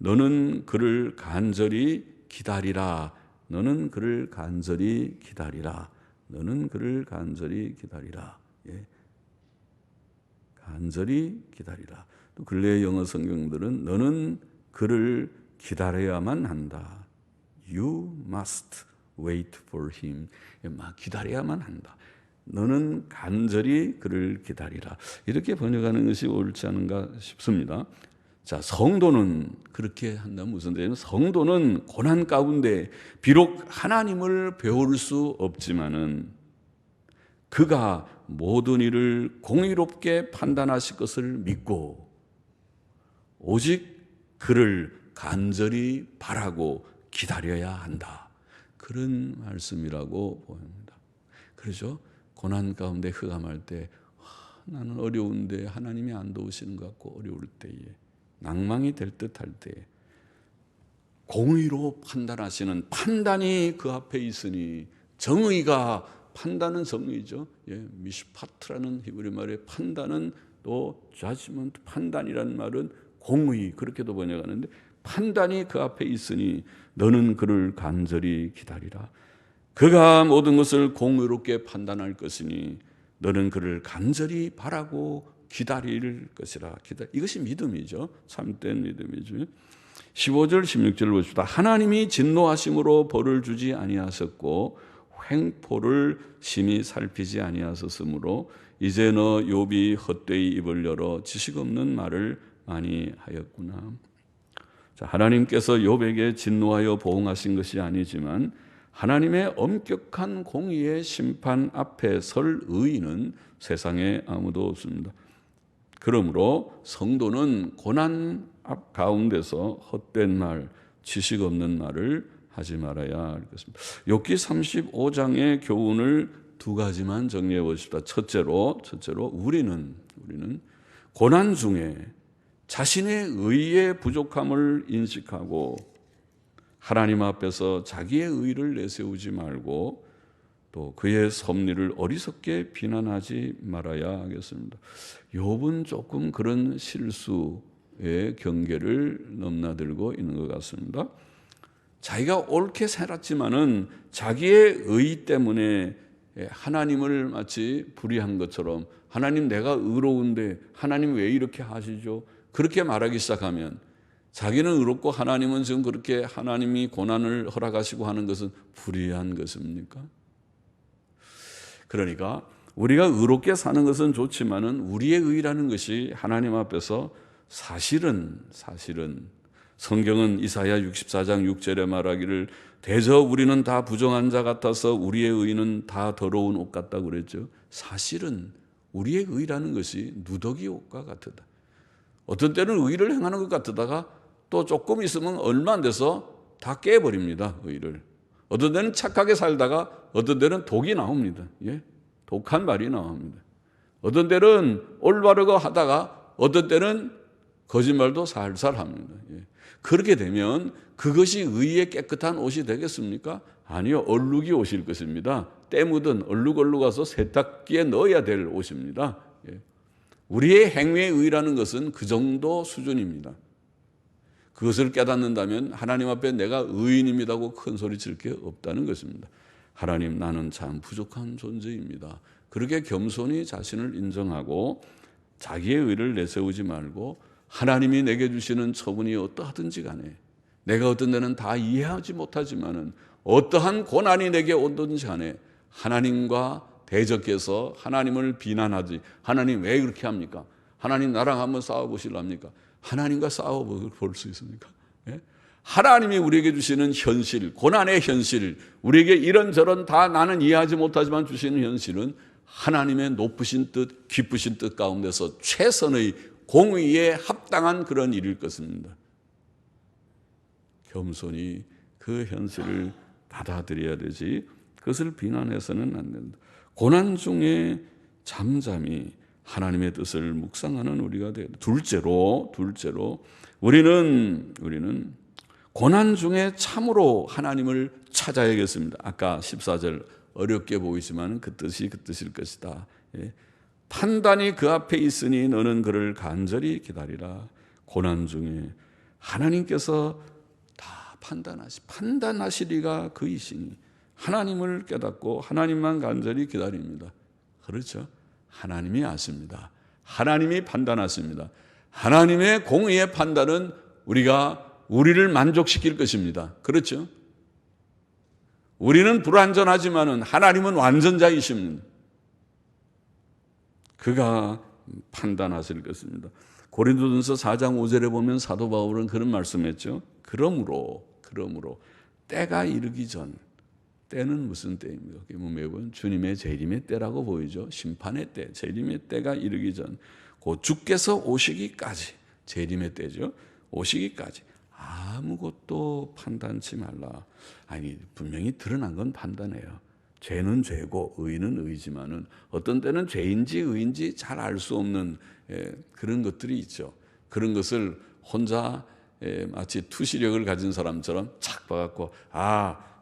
너는 그를 간절히 기다리라. 간절히 기다리라. 또 근래의 영어 성경들은 너는 그를 기다려야만 한다. You must wait for him. 막 기다려야만 한다. 너는 간절히 그를 기다리라. 이렇게 번역하는 것이 옳지 않은가 싶습니다. 자, 성도는 그렇게 한다면 무슨 뜻이냐면 성도는 고난 가운데 비록 하나님을 배울 수 없지만은 그가 모든 일을 공의롭게 판단하실 것을 믿고 오직 그를 간절히 바라고 기다려야 한다. 그런 말씀이라고 보입니다. 그렇죠? 고난 가운데 흑암할 때 나는 어려운데 하나님이 안 도우시는 것 같고 어려울 때에 낭망이 될 듯할 때에 공의로 판단하시는 판단이 그 앞에 있으니 정의가 판단은 정의죠. 미슈파트라는 히브리 말의 판단은 또 judgment 판단이라는 말은 공의 그렇게도 번역하는데 판단이 그 앞에 있으니 너는 그를 간절히 기다리라. 그가 모든 것을 공의롭게 판단할 것이니 너는 그를 간절히 바라고 기다릴 것이라. 이것이 믿음이죠. 참된 믿음이죠. 15절 16절을 보십시다. 하나님이 진노하심으로 벌을 주지 아니하셨고 횡포를 심히 살피지 아니하셨으므로 이제 너 욥이 헛되이 입을 열어 지식 없는 말을 많이 하였구나. 자, 하나님께서 욥에게 진노하여 보응하신 것이 아니지만 하나님의 엄격한 공의의 심판 앞에 설 의인은 세상에 아무도 없습니다. 그러므로 성도는 고난 가운데서 헛된 말, 지식 없는 말을 하지 말아야 하겠습니다. 욥기 35장의 교훈을 두 가지만 정리해 보십시다. 첫째로 우리는 고난 중에 자신의 의의 부족함을 인식하고 하나님 앞에서 자기의 의를 내세우지 말고 또 그의 섭리를 어리석게 비난하지 말아야 하겠습니다. 욥은 조금 그런 실수의 경계를 넘나들고 있는 것 같습니다. 자기가 옳게 살았지만은 자기의 의 때문에 하나님을 마치 불의한 것처럼 하나님 내가 의로운데 하나님 왜 이렇게 하시죠? 그렇게 말하기 시작하면 자기는 의롭고 하나님은 지금 그렇게 하나님이 고난을 허락하시고 하는 것은 불의한 것입니까? 그러니까 우리가 의롭게 사는 것은 좋지만은 우리의 의라는 것이 하나님 앞에서 사실은 성경은 이사야 64장 6절에 말하기를 대저 우리는 다 부정한 자 같아서 우리의 의는 다 더러운 옷 같다고 그랬죠. 사실은 우리의 의라는 것이 누더기 옷과 같으다. 어떤 때는 의를 행하는 것 같다가 또 조금 있으면 얼마 안 돼서 다 깨버립니다. 의를. 어떤 때는 착하게 살다가 어떤 때는 독이 나옵니다. 독한 말이 나옵니다. 어떤 때는 올바르고 하다가 어떤 때는 거짓말도 살살 합니다. 그렇게 되면 그것이 의의 깨끗한 옷이 되겠습니까? 아니요. 얼룩이 옷일 것입니다. 때 묻은 얼룩가서 세탁기에 넣어야 될 옷입니다. 우리의 행위의 의라는 것은 그 정도 수준입니다. 그것을 깨닫는다면 하나님 앞에 내가 의인입니다고 큰 소리 칠 게 없다는 것입니다. 하나님 나는 참 부족한 존재입니다. 그렇게 겸손히 자신을 인정하고 자기의 의를 내세우지 말고 하나님이 내게 주시는 처분이 어떠하든지 간에 내가 어떤 데는 다 이해하지 못하지만은 어떠한 고난이 내게 오든지 간에 하나님과 대적해서 하나님을 비난하지 하나님 왜 그렇게 합니까? 하나님 나랑 한번 싸워보실랍니까? 하나님과 싸워볼 수 있습니까? 하나님이 우리에게 주시는 현실, 고난의 현실, 우리에게 이런저런 다 나는 이해하지 못하지만 주시는 현실은 하나님의 높으신 뜻, 기쁘신 뜻 가운데서 최선의 공의에 합당한 그런 일일 것입니다. 겸손히 그 현실을 받아들여야 되지 그것을 비난해서는 안 된다. 고난 중에 잠잠히 하나님의 뜻을 묵상하는 우리가 되어야 된다. 둘째로 우리는 고난 중에 참으로 하나님을 찾아야겠습니다. 아까 14절 어렵게 보이지만 그 뜻이 그 뜻일 것이다. 판단이 그 앞에 있으니 너는 그를 간절히 기다리라. 고난 중에 하나님께서 다 판단하시리가 그이시니 하나님을 깨닫고 하나님만 간절히 기다립니다. 그렇죠? 하나님이 아십니다. 하나님이 판단하십니다. 하나님의 공의의 판단은 우리를 만족시킬 것입니다. 그렇죠? 우리는 불완전하지만은 하나님은 완전자이십니다. 그가 판단하실 것입니다. 고린도전서 4장 5절에 보면 사도 바울은 그런 말씀했죠. 그러므로 때가 이르기 전, 때는 무슨 때입니까? 매번 주님의 재림의 때라고 보이죠. 심판의 때, 재림의 때가 이르기 전, 곧 주께서 오시기까지, 재림의 때죠. 오시기까지 아무것도 판단치 말라. 아니, 분명히 드러난 건 판단해요. 죄는 죄고 의는 의지만은 어떤 때는 죄인지 의인지 잘 알 수 없는 그런 것들이 있죠. 그런 것을 혼자 마치 투시력을 가진 사람처럼 착 봐갖고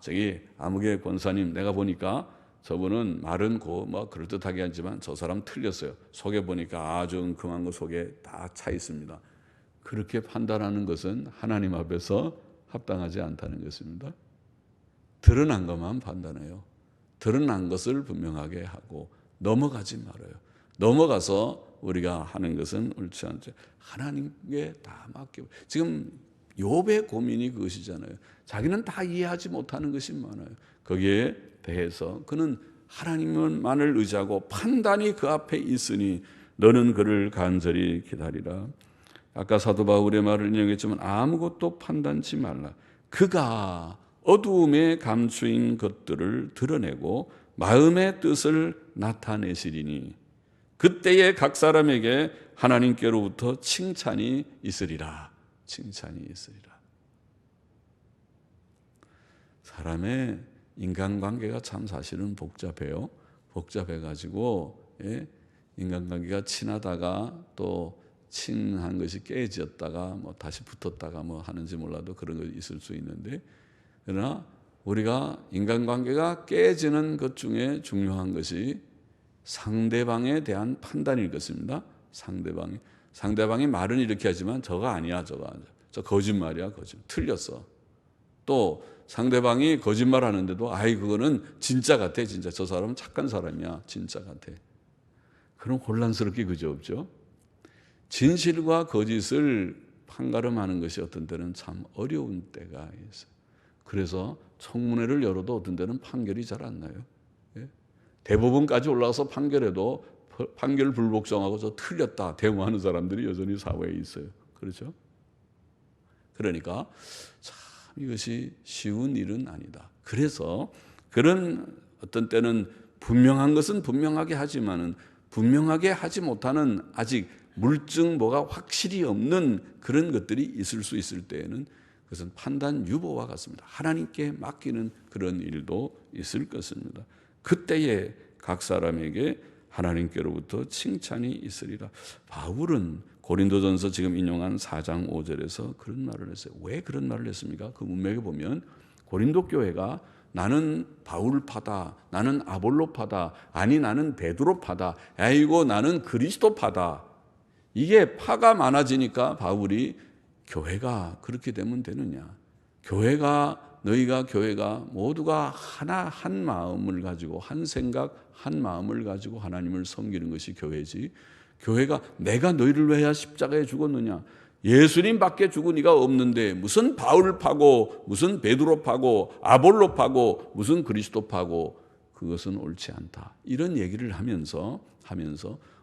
저기 아무개 권사님 내가 보니까 저분은 말은 그럴듯하게 하지만 저 사람 틀렸어요. 속에 보니까 아주 엉큼한 거 속에 다 차 있습니다. 그렇게 판단하는 것은 하나님 앞에서 합당하지 않다는 것입니다. 드러난 것만 판단해요. 드러난 것을 분명하게 하고 넘어가지 말아요. 넘어가서 우리가 하는 것은 옳지 않죠. 하나님께 다 맡기고. 지금 욥의 고민이 그것이잖아요. 자기는 다 이해하지 못하는 것이 많아요. 거기에 대해서 그는 하나님만을 의지하고 판단이 그 앞에 있으니 너는 그를 간절히 기다리라. 아까 사도 바울의 말을 인용했지만 아무것도 판단치 말라. 그가 어두움에 감추인 것들을 드러내고 마음의 뜻을 나타내시리니 그때에 각 사람에게 하나님께로부터 칭찬이 있으리라. 칭찬이 있으리라. 사람의 인간관계가 참 사실은 복잡해요. 복잡해가지고 인간관계가 친하다가 또 친한 것이 깨졌다가 다시 붙었다가 하는지 몰라도 그런 것이 있을 수 있는데, 그러나 우리가 인간관계가 깨지는 것 중에 중요한 것이 상대방에 대한 판단일 것입니다. 상대방이 말은 이렇게 하지만 저가 아니야, 저 거짓말이야, 틀렸어. 또 상대방이 거짓말하는데도 그거는 진짜 같아, 진짜 저 사람은 착한 사람이야, 진짜 같아. 그럼 혼란스럽게 그저 없죠. 진실과 거짓을 판가름하는 것이 어떤 때는 참 어려운 때가 있어요. 그래서 청문회를 열어도 어떤 때는 판결이 잘 안 나요. 대법원까지 올라가서 판결해도 판결 불복종하고 저 틀렸다 대응하는 사람들이 여전히 사회에 있어요. 그렇죠? 그러니까 참 이것이 쉬운 일은 아니다. 그래서 그런 어떤 때는 분명한 것은 분명하게 하지만은 분명하게 하지 못하는 아직 물증 확실히 없는 그런 것들이 있을 수 있을 때에는 그것은 판단 유보와 같습니다. 하나님께 맡기는 그런 일도 있을 것입니다. 그때에 각 사람에게 하나님께로부터 칭찬이 있으리라. 바울은 고린도전서 지금 인용한 4장 5절에서 그런 말을 했어요. 왜 그런 말을 했습니까? 그 문맥에 보면 고린도 교회가 나는 바울파다, 나는 아볼로파다, 아니 나는 베드로파다, 아이고 나는 그리스도파다. 이게 파가 많아지니까 바울이 교회가 그렇게 되면 되느냐? 너희가 교회가 모두가 한 마음을 가지고 한 생각, 한 마음을 가지고 하나님을 섬기는 것이 교회지. 교회가 내가 너희를 위하여 십자가에 죽었느냐? 예수님밖에 죽은 이가 없는데 무슨 바울파고 무슨 베드로파고 아볼로파고 무슨 그리스도파고 그것은 옳지 않다. 이런 얘기를 하면서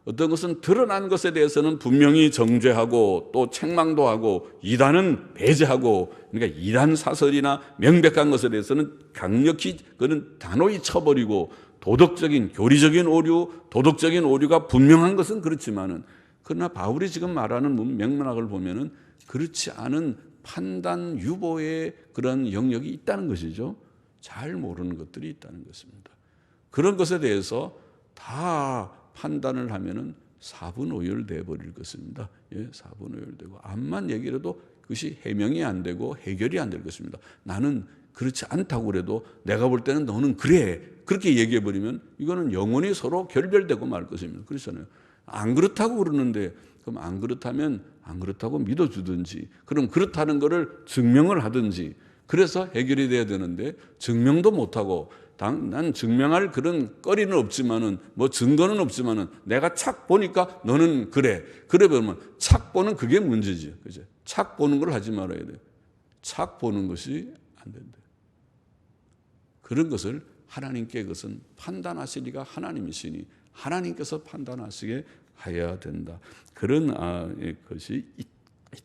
어떤 것은 드러난 것에 대해서는 분명히 정죄하고 또 책망도 하고 이단은 배제하고, 그러니까 이단 사설이나 명백한 것에 대해서는 강력히 그는 단호히 쳐버리고, 도덕적인, 교리적인 오류, 도덕적인 오류가 분명한 것은 그렇지만은, 그러나 바울이 지금 말하는 맥락을 보면은 그렇지 않은 판단 유보의 그런 영역이 있다는 것이죠. 잘 모르는 것들이 있다는 것입니다. 그런 것에 대해서 다 판단을 하면은 사분오열돼 버릴 것입니다. 예, 사분오열되고 암만 얘기해도 그것이 해명이 안 되고 해결이 안 될 것입니다. 나는 그렇지 않다고 그래도 내가 볼 때는 너는 그래, 그렇게 얘기해 버리면 이거는 영원히 서로 결별되고 말 것입니다. 그렇잖아요. 안 그렇다고 그러는데, 그럼 안 그렇다면 안 그렇다고 믿어주든지, 그럼 그렇다는 것을 증명을 하든지, 그래서 해결이 돼야 되는데 증명도 못하고, 난 증명할 그런 거리는 없지만은, 뭐 증거는 없지만은 내가 착 보니까 너는 그래. 그래 보면 착 보는 그게 문제지. 그죠? 착 보는 걸 하지 말아야 돼. 착 보는 것이 안 된다. 그런 것을 하나님께, 그것은 판단하시리가 하나님이시니 하나님께서 판단하시게 해야 된다. 그런 것이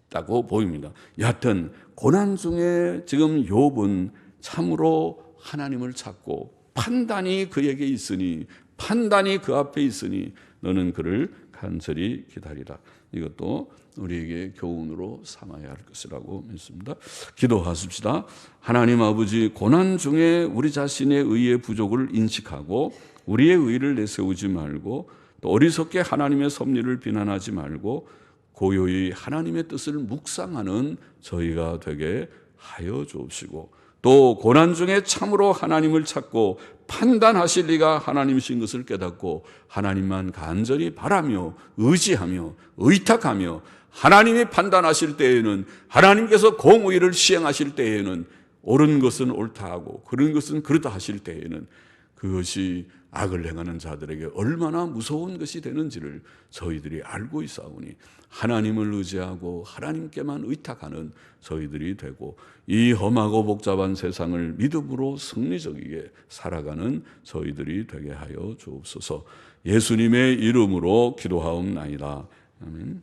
있다고 보입니다. 여하튼 고난 중에 지금 욥은 참으로 하나님을 찾고 판단이 그에게 있으니, 판단이 그 앞에 있으니 너는 그를 간절히 기다리라. 이것도 우리에게 교훈으로 삼아야 할 것이라고 믿습니다. 기도하십시다. 하나님 아버지, 고난 중에 우리 자신의 의의 부족을 인식하고 우리의 의를 내세우지 말고, 또 어리석게 하나님의 섭리를 비난하지 말고 고요히 하나님의 뜻을 묵상하는 저희가 되게 하여 주옵시고, 또 고난 중에 참으로 하나님을 찾고 판단하실 리가 하나님이신 것을 깨닫고 하나님만 간절히 바라며 의지하며 의탁하며, 하나님이 판단하실 때에는, 하나님께서 공의를 시행하실 때에는 옳은 것은 옳다 하고 그런 것은 그렇다 하실 때에는 그것이 악을 행하는 자들에게 얼마나 무서운 것이 되는지를 저희들이 알고 있사오니, 하나님을 의지하고 하나님께만 의탁하는 저희들이 되고 이 험하고 복잡한 세상을 믿음으로 승리적이게 살아가는 저희들이 되게 하여 주옵소서. 예수님의 이름으로 기도하옵나이다. 아멘.